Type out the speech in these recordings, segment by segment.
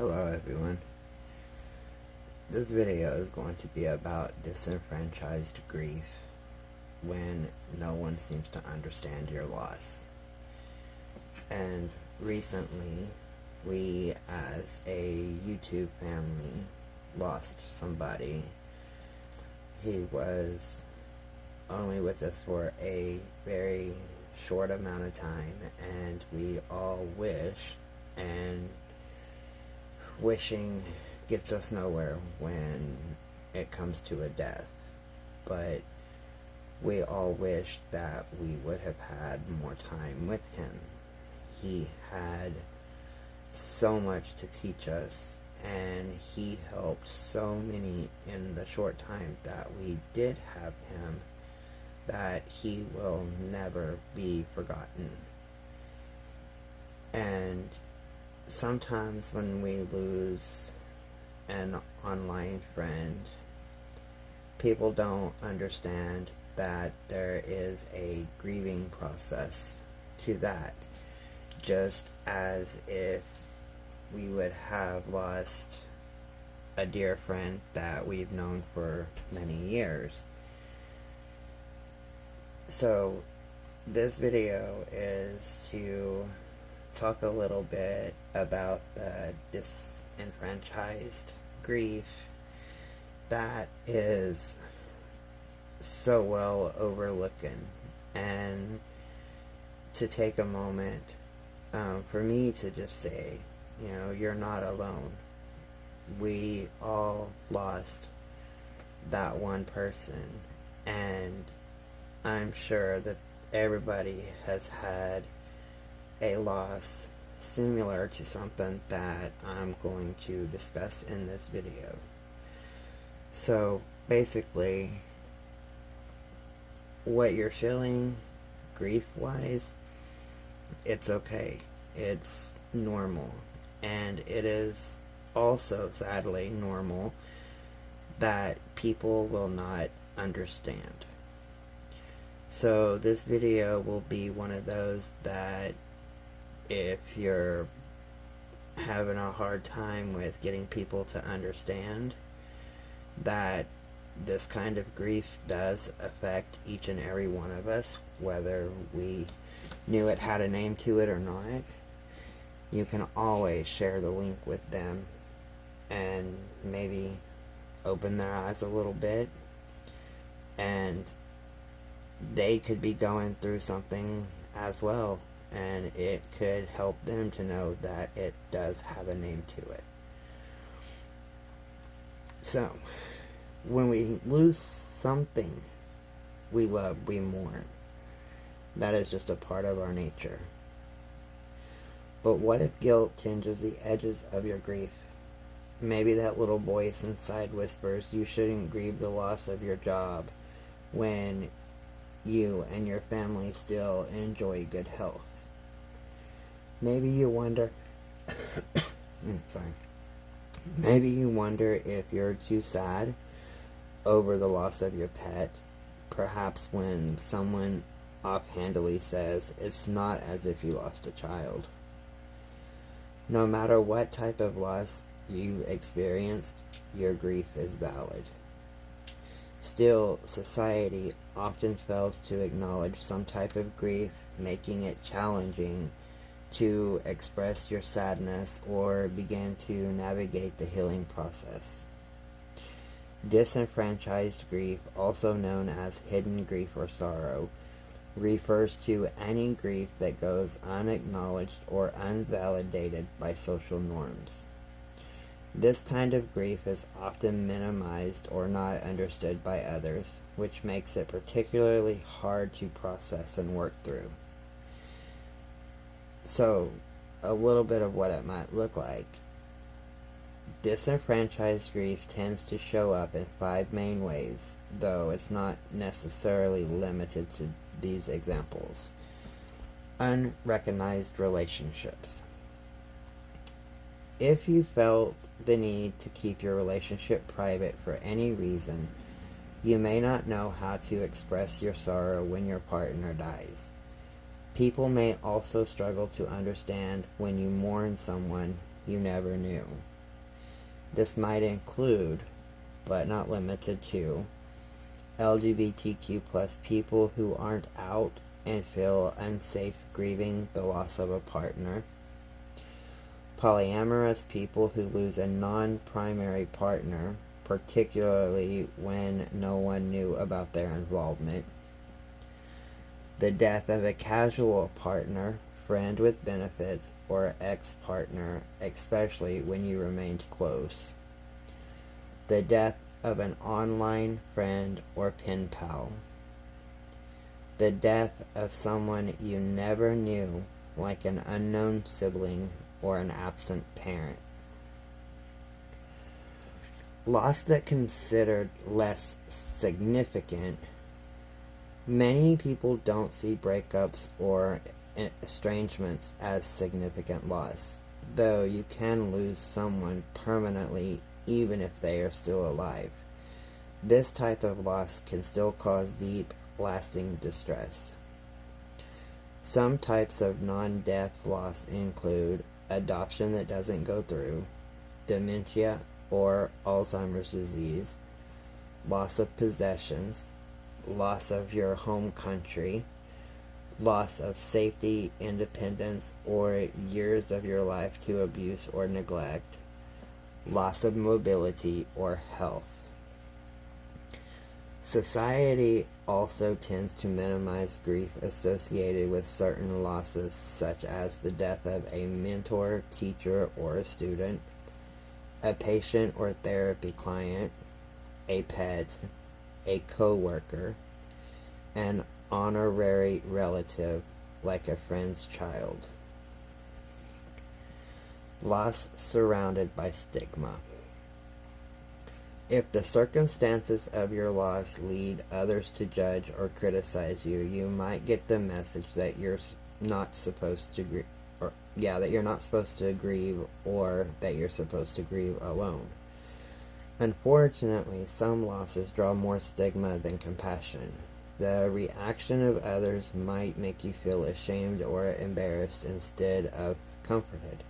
Hello everyone. This video is going to be about disenfranchised grief when no one seems to understand your loss. And recently, we as a YouTube family lost somebody. He was only with us for a very short amount of time, and we all wish, and wishing gets us nowhere when it comes to a death, but we all wish that we would have had more time with him. He had so much to teach us, and he helped so many in the short time that we did have him, that he will never be forgotten. And sometimes when we lose an online friend, people don't understand that there is a grieving process to that, just as if we would have lost a dear friend that we've known for many years. So this video is to talk a little bit about the disenfranchised grief that is so well overlooked, and to take a moment for me to just say, you're not alone. We all lost that one person, and I'm sure that everybody has had a loss similar to something that I'm going to discuss in this video. So basically, what you're feeling grief-wise, it's okay. It's normal. And it is also, sadly, normal that people will not understand. So this video will be one of those that, if you're having a hard time with getting people to understand that this kind of grief does affect each and every one of us, whether we knew it had a name to it or not, you can always share the link with them and maybe open their eyes a little bit, and they could be going through something as well, and it could help them to know that it does have a name to it. So, when we lose something we love, we mourn. That is just a part of our nature. But what if guilt tinges the edges of your grief? Maybe that little voice inside whispers you shouldn't grieve the loss of your job when you and your family still enjoy good health. Maybe you wonder Maybe you wonder if you're too sad over the loss of your pet, perhaps when someone offhandedly says it's not as if you lost a child. No matter what type of loss you experienced, your grief is valid. Still, society often fails to acknowledge some type of grief, making it challenging to express your sadness or begin to navigate the healing process. Disenfranchised grief, also known as hidden grief or sorrow, refers to any grief that goes unacknowledged or unvalidated by social norms. This kind of grief is often minimized or not understood by others, which makes it particularly hard to process and work through. So, a little bit of what it might look like. Disenfranchised grief tends to show up in 5 main ways, though it's not necessarily limited to these examples. Unrecognized relationships. If you felt the need to keep your relationship private for any reason, you may not know how to express your sorrow when your partner dies. People may also struggle to understand when you mourn someone you never knew. This might include, but not limited to, LGBTQ plus people who aren't out and feel unsafe grieving the loss of a partner, polyamorous people who lose a non-primary partner, particularly when no one knew about their involvement, the death of a casual partner, friend with benefits, or ex-partner, especially when you remained close, the death of an online friend or pen pal, the death of someone you never knew, like an unknown sibling or an absent parent. Loss that considered less significant. Many people don't see breakups or estrangements as significant loss, though you can lose someone permanently even if they are still alive. This type of loss can still cause deep, lasting distress. Some types of non-death loss include adoption that doesn't go through, dementia or Alzheimer's disease, loss of possessions, loss of your home country, loss of safety, independence, or years of your life to abuse or neglect, loss of mobility or health. Society also tends to minimize grief associated with certain losses, such as the death of a mentor, teacher, or a student, a patient or therapy client, a pet, a co-worker, an honorary relative like a friend's child. Loss surrounded by stigma. If the circumstances of your loss lead others to judge or criticize you, you might get the message that you're not supposed to grieve, that you're not supposed to grieve, or that you're supposed to grieve alone. Unfortunately, some losses draw more stigma than compassion. The reaction of others might make you feel ashamed or embarrassed instead of comforted.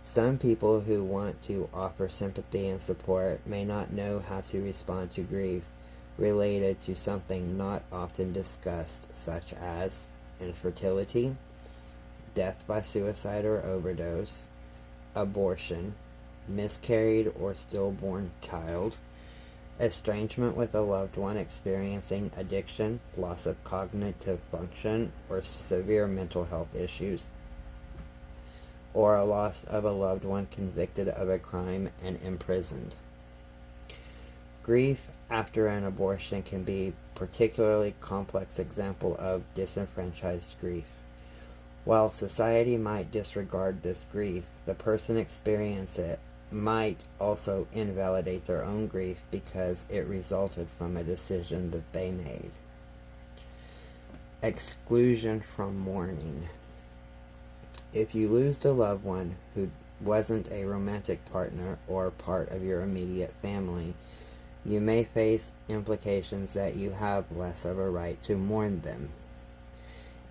Some people who want to offer sympathy and support may not know how to respond to grief related to something not often discussed, such as infertility, death by suicide or overdose, abortion, miscarried or stillborn child, estrangement with a loved one experiencing addiction, loss of cognitive function, or severe mental health issues, or a loss of a loved one convicted of a crime and imprisoned. Grief after an abortion can be a particularly complex example of disenfranchised grief. While society might disregard this grief, the person experiencing it might also invalidate their own grief because it resulted from a decision that they made. Exclusion from mourning. If you lose a loved one who wasn't a romantic partner or part of your immediate family, you may face implications that you have less of a right to mourn them.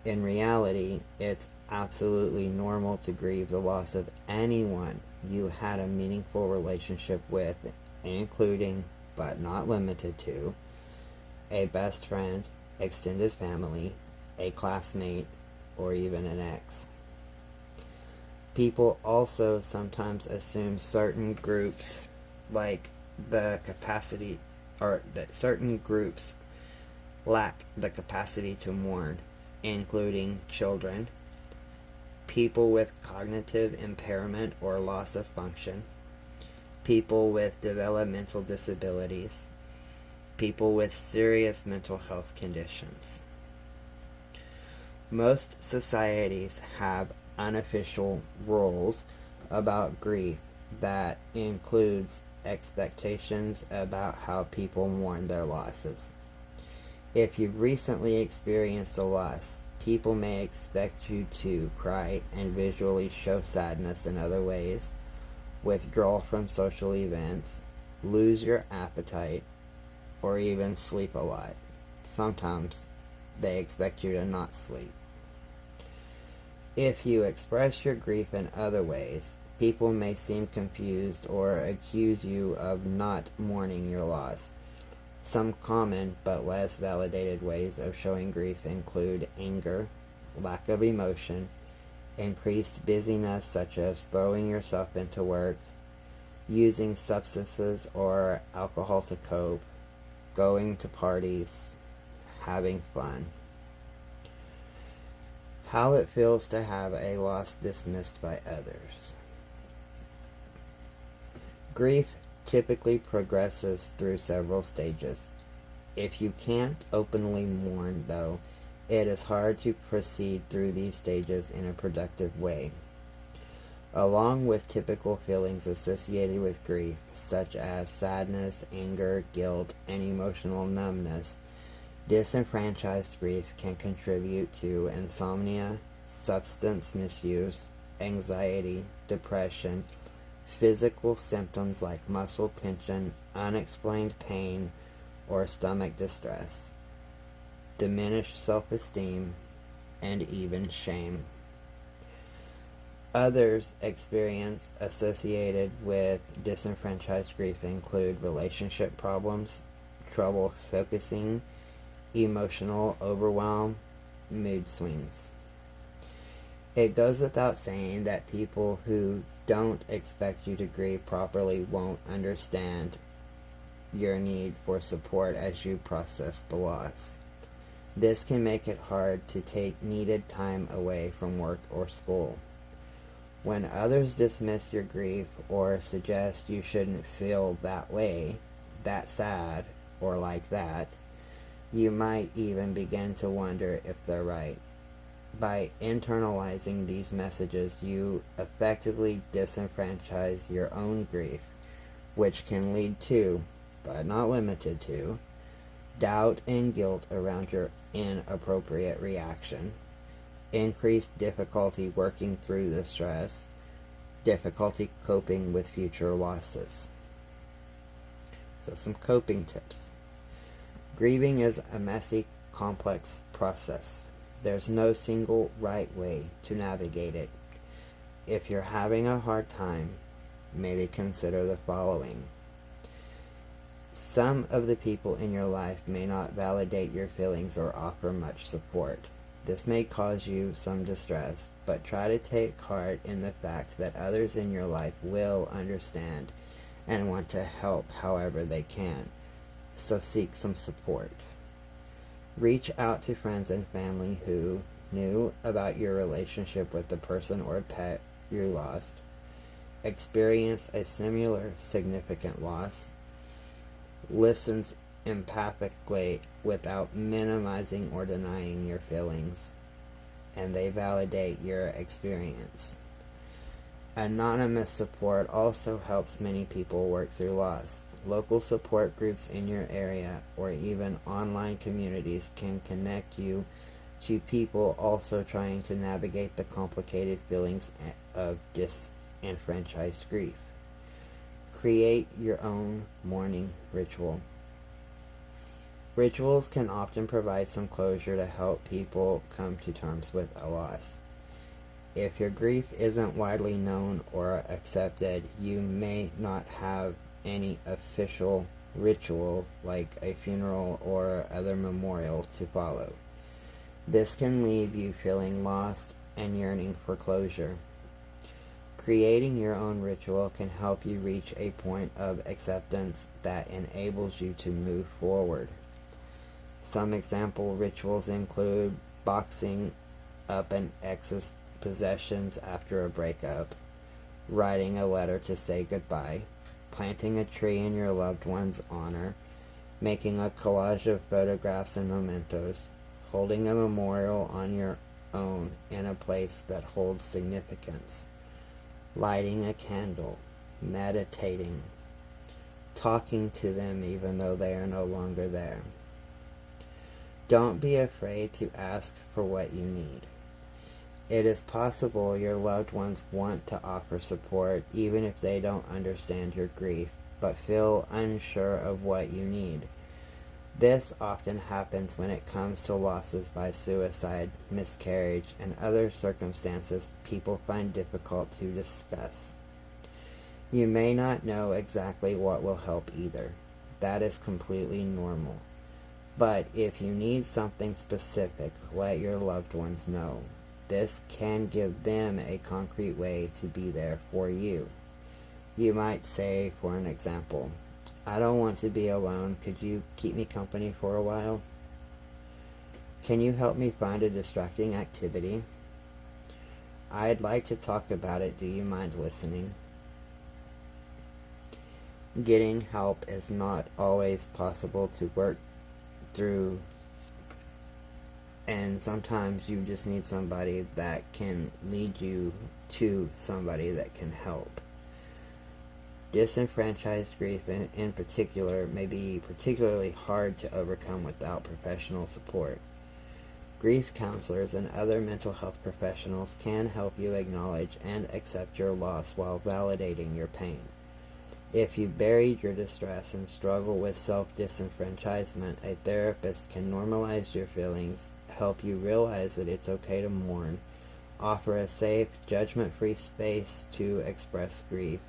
In reality, it's absolutely normal to grieve the loss of anyone you had a meaningful relationship with, including, but not limited to, a best friend, extended family, a classmate, or even an ex. People also sometimes assume certain groups lack the capacity to mourn, including children, people with cognitive impairment or loss of function, people with developmental disabilities, people with serious mental health conditions. Most societies have unofficial rules about grief that includes expectations about how people mourn their losses. If you've recently experienced a loss, people may expect you to cry and visually show sadness in other ways, withdraw from social events, lose your appetite, or even sleep a lot. Sometimes they expect you to not sleep. If you express your grief in other ways, People may seem confused or accuse you of not mourning your loss. Some common but less validated ways of showing grief include anger, lack of emotion, increased busyness such as throwing yourself into work, using substances or alcohol to cope, going to parties, having fun. How it feels to have a loss dismissed by others. Grief typically progresses through several stages. If you can't openly mourn, though, it is hard to proceed through these stages in a productive way. Along with typical feelings associated with grief, such as sadness, anger, guilt, and emotional numbness, disenfranchised grief can contribute to insomnia, substance misuse, anxiety, depression, physical symptoms like muscle tension, unexplained pain, or stomach distress, diminished self-esteem, and even shame. Others experience associated with disenfranchised grief include relationship problems, trouble focusing, emotional overwhelm, mood swings. It goes without saying that people who don't expect you to grieve properly won't understand your need for support as you process the loss. This can make it hard to take needed time away from work or school. When others dismiss your grief or suggest you shouldn't feel that way, that sad, or like that, you might even begin to wonder if they're right. By internalizing these messages, you effectively disenfranchise your own grief, which can lead to, but not limited to, doubt and guilt around your inappropriate reaction, increased difficulty working through the stress, difficulty coping with future losses. So some coping tips. Grieving is a messy, complex process. There's no single right way to navigate it. If you're having a hard time, maybe consider the following. Some of the people in your life may not validate your feelings or offer much support. This may cause you some distress, but try to take heart in the fact that others in your life will understand and want to help however they can. So seek some support. Reach out to friends and family who knew about your relationship with the person or pet you lost, experienced a similar significant loss, listens empathically without minimizing or denying your feelings, and they validate your experience. Anonymous support also helps many people work through loss. Local support groups in your area or even online communities can connect you to people also trying to navigate the complicated feelings of disenfranchised grief. Create your own mourning ritual. Rituals can often provide some closure to help people come to terms with a loss. If your grief isn't widely known or accepted, you may not have any official ritual like a funeral or other memorial to follow. This can leave you feeling lost and yearning for closure. Creating your own ritual can help you reach a point of acceptance that enables you to move forward. Some example rituals include boxing up an ex's possessions after a breakup, writing a letter to say goodbye, planting a tree in your loved one's honor, making a collage of photographs and mementos, holding a memorial on your own in a place that holds significance, lighting a candle, meditating, talking to them even though they are no longer there. Don't be afraid to ask for what you need. It is possible your loved ones want to offer support even if they don't understand your grief, but feel unsure of what you need. This often happens when it comes to losses by suicide, miscarriage, and other circumstances people find difficult to discuss. You may not know exactly what will help either. That is completely normal. But if you need something specific, let your loved ones know. This can give them a concrete way to be there for you. You might say, for an example, I don't want to be alone. Could you keep me company for a while? Can you help me find a distracting activity? I'd like to talk about it. Do you mind listening? Getting help is not always possible to work through, and sometimes you just need somebody that can lead you to somebody that can help. Disenfranchised grief in particular may be particularly hard to overcome without professional support. Grief counselors and other mental health professionals can help you acknowledge and accept your loss while validating your pain. If you've buried your distress and struggle with self-disenfranchisement, a therapist can normalize your feelings, help you realize that it's okay to mourn, offer a safe, judgment-free space to express grief,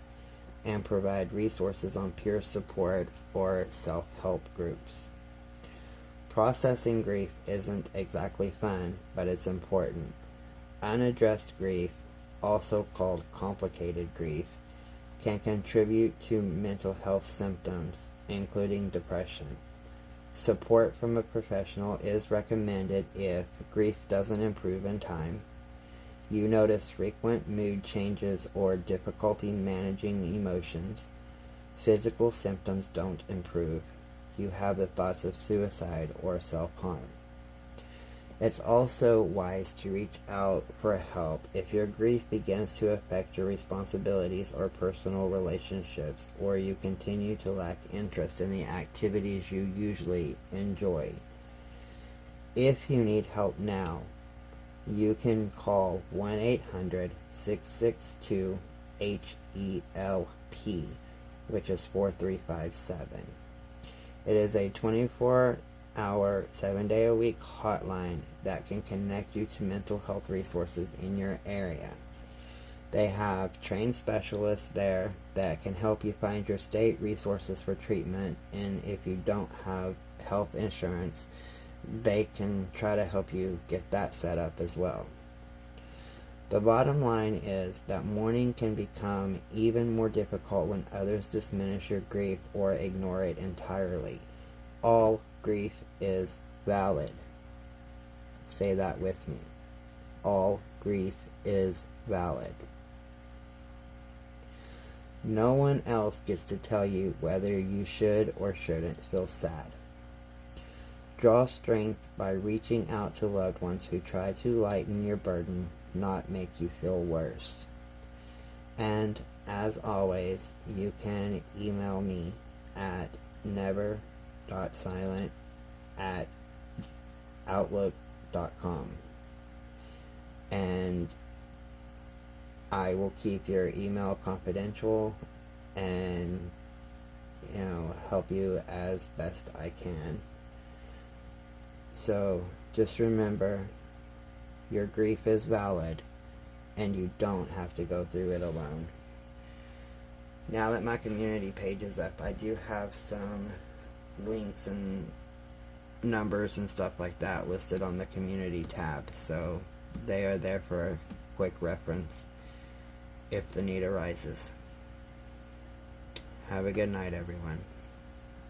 and provide resources on peer support or self-help groups. Processing grief isn't exactly fun, but it's important. Unaddressed grief, also called complicated grief, can contribute to mental health symptoms, including depression. Support from a professional is recommended if grief doesn't improve in time, you notice frequent mood changes or difficulty managing emotions, physical symptoms don't improve, you have the thoughts of suicide or self-harm. It's also wise to reach out for help if your grief begins to affect your responsibilities or personal relationships, or you continue to lack interest in the activities you usually enjoy. If you need help now, you can call 1-800-662-HELP, which is 4357. It is a 24-hour, 7-day-a-week hotline that can connect you to mental health resources in your area. They have trained specialists there that can help you find your state resources for treatment, and if you don't have health insurance, they can try to help you get that set up as well. The bottom line is that mourning can become even more difficult when others diminish your grief or ignore it entirely. All grief is valid. Say that with me. All grief is valid. No one else gets to tell you whether you should or shouldn't feel sad. Draw strength by reaching out to loved ones who try to lighten your burden, not make you feel worse. And as always, you can email me at never.silent@outlook.com, and I will keep your email confidential and help you as best I can. So just remember, your grief is valid and you don't have to go through it alone. Now that my community page is up, I do have some links and numbers and stuff like that listed on the community tab, so they are there for a quick reference if the need arises. Have a good night, everyone.